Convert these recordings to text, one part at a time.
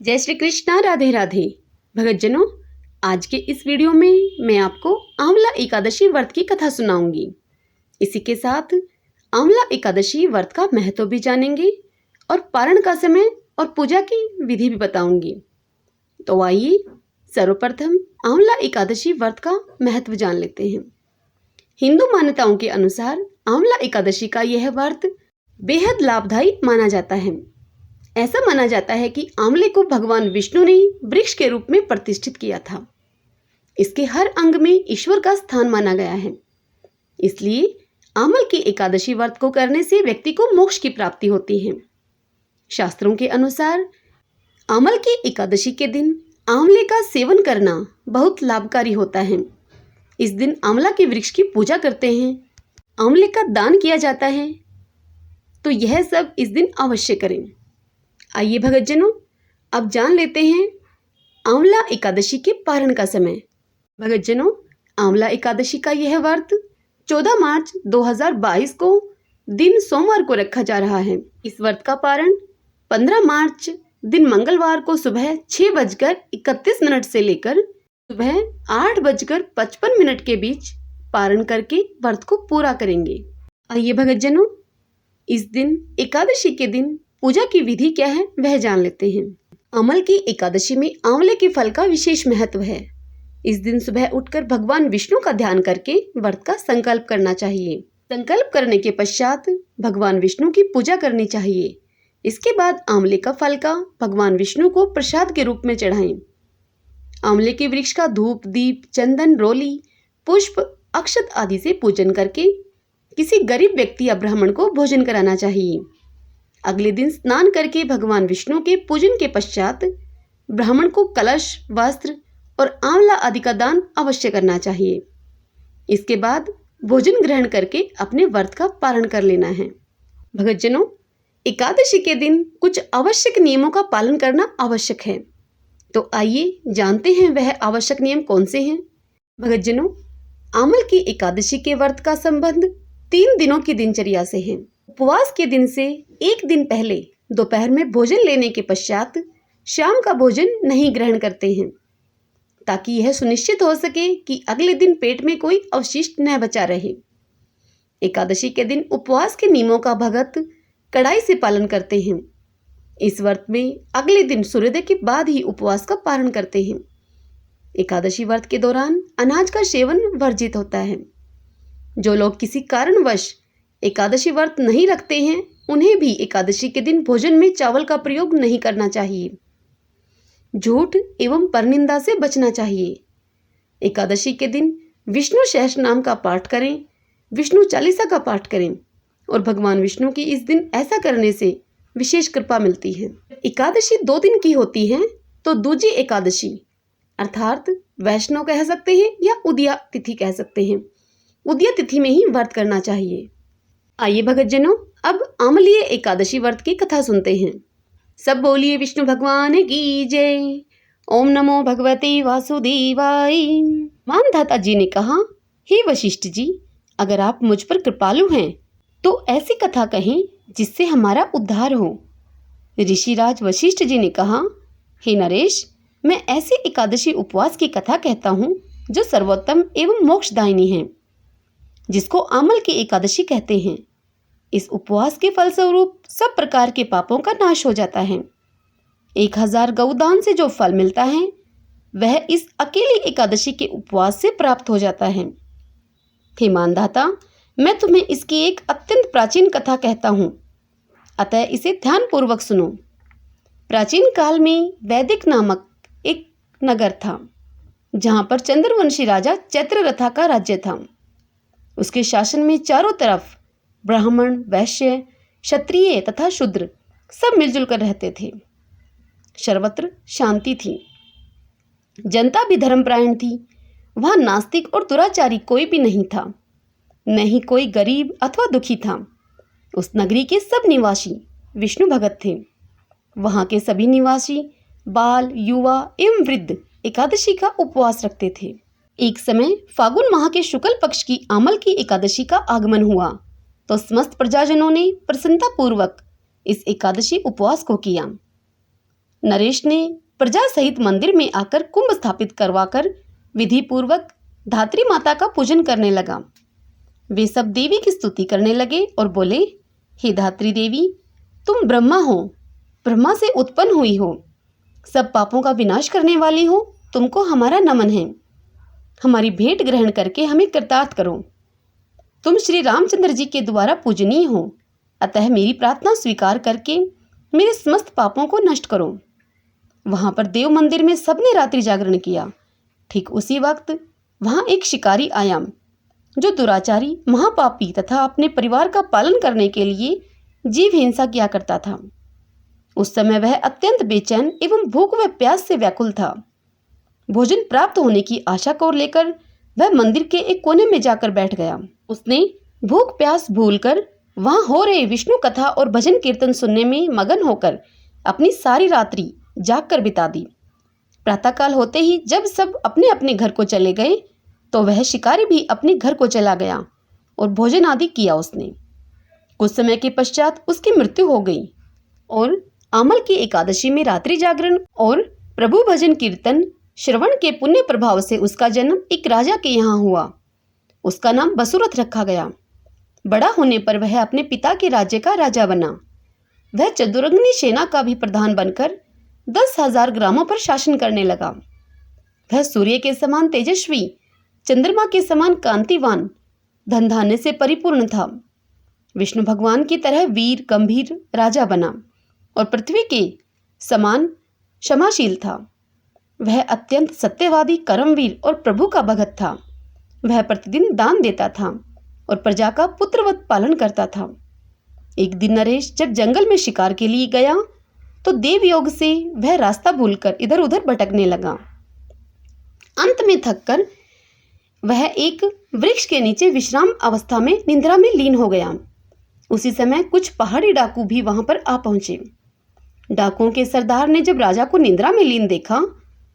जय श्री कृष्णा, राधे राधे। भगतजनों, आज के इस वीडियो में मैं आपको आंवला एकादशी व्रत की कथा सुनाऊंगी। इसी के साथ आंवला एकादशी व्रत का महत्व भी जानेंगे और पारण का समय और पूजा की विधि भी बताऊंगी। तो आइए सर्वप्रथम आंवला एकादशी व्रत का महत्व जान लेते हैं। हिंदू मान्यताओं के अनुसार आंवला एकादशी का यह व्रत बेहद लाभदायी माना जाता है। ऐसा माना जाता है कि आंवले को भगवान विष्णु ने वृक्ष के रूप में प्रतिष्ठित किया था। इसके हर अंग में ईश्वर का स्थान माना गया है। इसलिए आंवल की एकादशी व्रत को करने से व्यक्ति को मोक्ष की प्राप्ति होती है। शास्त्रों के अनुसार आंवल की एकादशी के दिन आंवले का सेवन करना बहुत लाभकारी होता है। इस दिन आंवला के वृक्ष की पूजा करते हैं, आंवले का दान किया जाता है। तो यह सब इस दिन अवश्य करें। आइए भगतजनों, अब जान लेते हैं आंवला एकादशी के पारण का समय। भगतजनों, आंवला एकादशी का यह व्रत 14 मार्च 2022 को दिन सोमवार को रखा जा रहा है। इस व्रत का पारण 15 मार्च दिन मंगलवार को सुबह 6:31 से लेकर सुबह 8:55 के बीच पारण करके व्रत को पूरा करेंगे। आइए भगतजनों, इस दिन एकादशी के दिन पूजा की विधि क्या है वह जान लेते हैं। आंवल की एकादशी में आंवले के फल का विशेष महत्व है। इस दिन सुबह उठकर भगवान विष्णु का ध्यान करके व्रत का संकल्प करना चाहिए। संकल्प करने के पश्चात भगवान विष्णु की पूजा करनी चाहिए। इसके बाद आंवले का फल का भगवान विष्णु को प्रसाद के रूप में चढ़ाएं। आंवले के वृक्ष का धूप, दीप, चंदन, रोली, पुष्प, अक्षत आदि से पूजन करके किसी गरीब व्यक्ति या ब्राह्मण को भोजन कराना चाहिए। अगले दिन स्नान करके भगवान विष्णु के पूजन के पश्चात ब्राह्मण को कलश, वस्त्र और आंवला आदि का दान अवश्य करना चाहिए। इसके बाद भोजन ग्रहण करके अपने व्रत का पारण कर लेना है। भगतजनों, एकादशी के दिन कुछ आवश्यक नियमों का पालन करना आवश्यक है। तो आइए जानते हैं वह आवश्यक नियम कौन से हैं। भगतजनों, आंवल की एकादशी के व्रत का संबंध 3 दिनों की दिनचर्या से है। उपवास के दिन से एक दिन पहले दोपहर में भोजन लेने के पश्चात शाम का भोजन नहीं ग्रहण करते हैं, ताकि यह सुनिश्चित हो सके कि अगले दिन पेट में कोई अवशिष्ट न बचा रहे। एकादशी के दिन उपवास के नियमों का भगत कड़ाई से पालन करते हैं। इस व्रत में अगले दिन सूर्योदय के बाद ही उपवास का पारण करते हैं। एकादशी व्रत के दौरान अनाज का सेवन वर्जित होता है। जो लोग किसी कारणवश एकादशी व्रत नहीं रखते हैं, उन्हें भी एकादशी के दिन भोजन में चावल का प्रयोग नहीं करना चाहिए। झूठ एवं परनिंदा से बचना चाहिए। एकादशी के दिन विष्णु सहस्त्र नाम का पाठ करें, विष्णु चालीसा का पाठ करें और भगवान विष्णु की इस दिन ऐसा करने से विशेष कृपा मिलती है। एकादशी 2 दिन की होती है तो दूजी एकादशी अर्थात वैष्णव कह सकते हैं या उदया तिथि कह सकते हैं, उदया तिथि में ही व्रत करना चाहिए। आइए भगतजनों, अब आंवलीय एकादशी व्रत की कथा सुनते हैं। सब बोलिए विष्णु भगवान की जय। ओम नमो भगवते वासुदेवाय। मानधाता जी ने कहा, हे वशिष्ठ जी, अगर आप मुझ पर कृपालु हैं तो ऐसी कथा कहें जिससे हमारा उद्धार हो। ऋषिराज वशिष्ठ जी ने कहा, हे नरेश, मैं ऐसी एकादशी उपवास की कथा कहता हूँ जो सर्वोत्तम एवं मोक्षदायिनी है, जिसको आंवल की एकादशी कहते हैं। इस उपवास के फलस्वरूप सब प्रकार के पापों का नाश हो जाता है। 1000 गौदान से जो फल मिलता है वह इस अकेली एकादशी के उपवास से प्राप्त हो जाता है। हे मानधाता, मैं तुम्हें इसकी एक अत्यंत प्राचीन कथा कहता हूँ, अतः इसे ध्यानपूर्वक सुनो। प्राचीन काल में वैदिक नामक एक नगर था, जहाँ पर चंद्रवंशी राजा चैत्ररथा का राज्य था। उसके शासन में चारों तरफ ब्राह्मण, वैश्य, क्षत्रिय तथा शूद्र सब मिलजुल कर रहते थे। सर्वत्र शांति थी। जनता भी धर्मपरायण थी। वहाँ नास्तिक और दुराचारी कोई भी नहीं था, न ही कोई गरीब अथवा दुखी था। उस नगरी के सब निवासी विष्णु भगत थे। वहाँ के सभी निवासी बाल, युवा एवं वृद्ध एकादशी का उपवास रखते थे। एक समय फागुन माह के शुक्ल पक्ष की आंवल की एकादशी का आगमन हुआ तो समस्त प्रजाजनों ने प्रसन्नता पूर्वक इस एकादशी उपवास को किया। नरेश ने प्रजा सहित मंदिर में आकर कुंभ स्थापित करवाकर विधि पूर्वक धात्री माता का पूजन करने लगा। वे सब देवी की स्तुति करने लगे और बोले, हे धात्री देवी, तुम ब्रह्मा हो, ब्रह्मा से उत्पन्न हुई हो, सब पापों का विनाश करने वाली हो, तुमको हमारा नमन है। हमारी भेंट ग्रहण करके हमें कृतार्थ करो। तुम श्री रामचंद्र जी के द्वारा पूजनीय हो, अतः मेरी प्रार्थना स्वीकार करके मेरे समस्त पापों को नष्ट करो। वहां पर देव मंदिर में सबने रात्रि जागरण किया। ठीक उसी वक्त वहां एक शिकारी आया जो दुराचारी, महापापी तथा अपने परिवार का पालन करने के लिए जीव हिंसा किया करता था। उस समय वह अत्यंत बेचैन एवं भूख व प्यास से व्याकुल था। भोजन प्राप्त होने की आशा को लेकर वह मंदिर के एक कोने में जाकर बैठ गया। उसने भूख प्यास भूलकर वहां हो रहे विष्णु कथा और भजन कीर्तन सुनने में मगन होकर अपनी सारी रात्रि जागकर बिता दी। प्रातःकाल होते ही जब सब अपने अपने घर को चले गए तो वह शिकारी भी अपने घर को चला गया और भोजन आदि किया उसने। कुछ समय के पश्चात उसकी मृत्यु हो गई और आमल की एकादशी में रात्रि जागरण और प्रभु भजन कीर्तन श्रवण के पुण्य प्रभाव से उसका जन्म एक राजा के यहाँ हुआ। उसका नाम बसुरथ रखा गया। बड़ा होने पर वह अपने पिता के राज्य का राजा बना। वह चतुरंगिनी सेना का भी प्रधान बनकर 10,000 ग्रामों पर शासन करने लगा। वह सूर्य के समान तेजस्वी, चंद्रमा के समान कांतिवान, धन धान्य से परिपूर्ण था। विष्णु भगवान की तरह वीर गंभीर राजा बना और पृथ्वी के समान क्षमाशील था। वह अत्यंत सत्यवादी, कर्मवीर और प्रभु का भगत था। वह प्रतिदिन दान देता था और प्रजा का पुत्रवत पालन करता था। एक दिन नरेश जब जंगल में शिकार के लिए गया तो देव योग से वह रास्ता भूलकर इधर उधर भटकने लगा। अंत में थककर वह एक वृक्ष के नीचे विश्राम अवस्था में निद्रा में लीन हो गया। उसी समय कुछ पहाड़ी डाकू भी वहां पर आ पहुंचे। डाकुओं के सरदार ने जब राजा को निद्रा में लीन देखा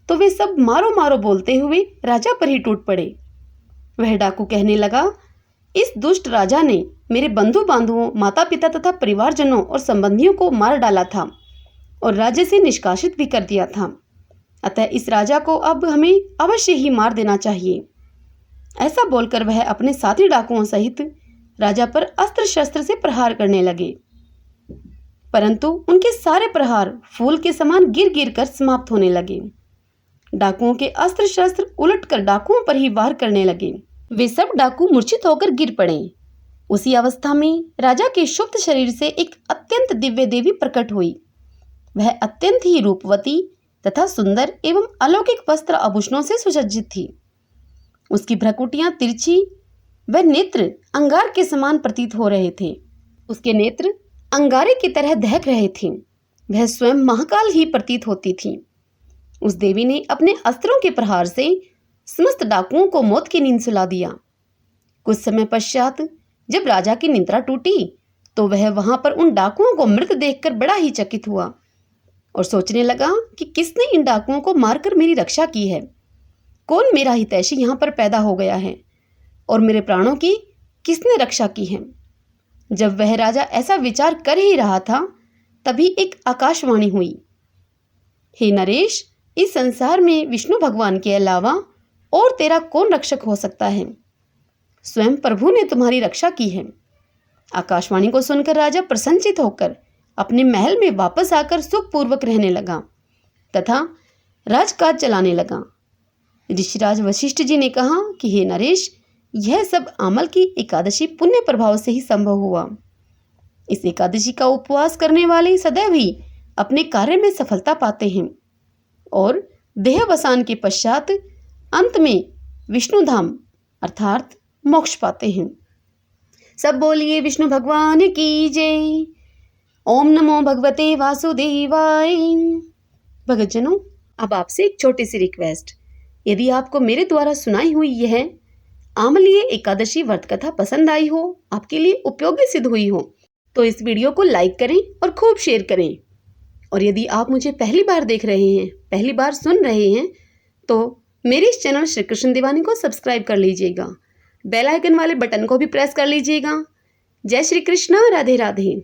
तो वे सब मारो मारो बोलते हुए राजा पर ही टूट पड़े। वह डाकू कहने लगा, इस दुष्ट राजा ने मेरे बंधु बांधुओं, माता पिता तथा परिवारजनों और संबंधियों को मार डाला था और राज्य से निष्कासित भी कर दिया था। अतः इस राजा को अब हमें अवश्य ही मार देना चाहिए। ऐसा बोलकर वह अपने साथी डाकुओं सहित राजा पर अस्त्र शस्त्र से प्रहार करने लगे, परंतु उनके सारे प्रहार फूल के समान गिर गिर कर समाप्त होने लगे। डाकुओं के अस्त्र शस्त्र उलटकर डाकुओं पर ही वार करने लगे। वे सब डाकू मूर्छित होकर गिर पड़े। उसी अवस्था में राजा के सुप्त शरीर से एक अत्यंत दिव्य देवी प्रकट हुई। वह अत्यंत ही रूपवती तथा सुंदर एवं अलौकिक वस्त्र आभूषणों से सुसज्जित थी। उसकी भ्रकुटियां तिरछी व नेत्र अंगार के समान प्रतीत हो रहे थे। उसके नेत्र अंगारे की तरह दहक रहे थे। वह स्वयं महाकाल ही प्रतीत होती थी। उस देवी ने अपने अस्त्रों के प्रहार से समस्त डाकुओं को मौत की नींद सुला दिया। कुछ समय पश्चात जब राजा की निद्रा टूटी तो वह वहां पर उन डाकुओं को मृत देखकर बड़ा ही चकित हुआ और सोचने लगा कि किसने इन डाकुओं को मारकर मेरी रक्षा की है। कौन मेरा हितैषी यहाँ पर पैदा हो गया है और मेरे प्राणों की किसने रक्षा की है। जब वह राजा ऐसा विचार कर ही रहा था तभी एक आकाशवाणी हुई, हे नरेश, इस संसार में विष्णु भगवान के अलावा और तेरा कौन रक्षक हो सकता है। स्वयं प्रभु ने तुम्हारी रक्षा की है। आकाशवाणी को सुनकर राजा प्रसन्नचित होकर अपने महल में वापस आकर सुखपूर्वक रहने लगा तथा राजकाज चलाने लगा। ऋषिराज वशिष्ठ जी ने कहा कि हे नरेश, यह सब आमल की एकादशी पुण्य प्रभाव से ही संभव हुआ। इस एकादशी का उपवास करने वाले सदैव ही अपने कार्य में सफलता पाते हैं और देहावसान के पश्चात अंत में विष्णु धाम अर्थात मोक्ष पाते हैं। सब बोलिए विष्णु भगवान की जय। ओम नमो भगवते वासुदेवाय। भगतजनों, अब आपसे एक छोटी सी रिक्वेस्ट, यदि आपको मेरे द्वारा सुनाई हुई यह आमलीय एकादशी व्रत कथा पसंद आई हो, आपके लिए उपयोगी सिद्ध हुई हो, तो इस वीडियो को लाइक करें और खूब शेयर करें। और यदि आप मुझे पहली बार देख रहे हैं, पहली बार सुन रहे हैं, तो मेरे इस चैनल श्री कृष्ण दीवानी को सब्सक्राइब कर लीजिएगा। बेल आइकन वाले बटन को भी प्रेस कर लीजिएगा। जय श्री कृष्ण, राधे राधे।